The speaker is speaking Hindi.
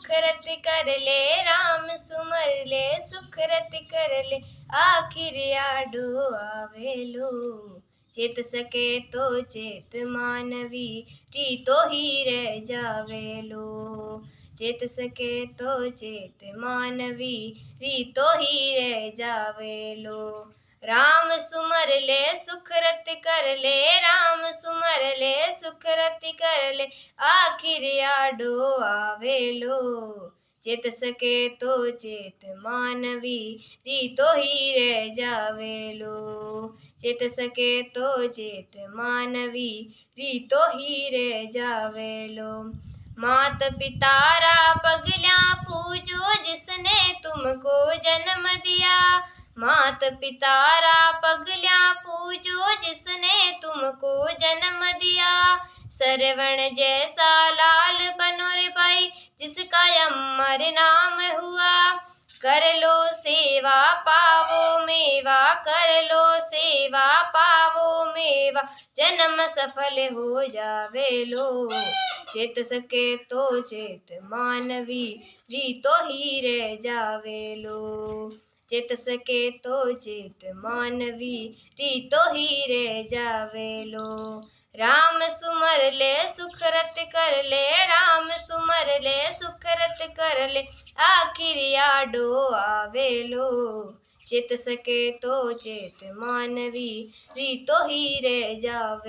सुख रति कर ले, राम सुमर ले सुख रति कर ले, आखिर आडो आवेलो। चेत सके तो चेत मानवी, रीतो ही रह जावेलो। चेत सके तो चेत मानवी, रीतो ही रह जावेलो। राम सुमर ले सुख रति कर ले, राम सुमर ले सुख रति कर ले, आखिर आडो आवेलो। चेत सके तो चेत मानवी, रीतो ही रह जावेलो। चेत सके तो चेत मानवी, रीतो ही रह जावेलो। मात पितारा पगल्या पूजो, जिसने तुमको जन्म दिया। मात पितारा पगल्या पूजो, जिसने तुमको जन्म दिया। सरवण जैसा लाल बनो रे भाई, जिसका अमर नाम हुआ। कर लो सेवा पावो मेवा, कर लो सेवा पावो मेवा, जन्म सफल हो जावेलो। चेत सके तो चेत मानवी, रीतो ही रह जावेलो। चेत सके तो चेत मानवी, रीतो ही रह जावेलो। राम सुमर ले सुख रति कर ले, राम सुमर ले सुख रति कर ले, आखिर आडो आवेलो। चेत सके तो चेत मानवी, रीतो ही रह जावे।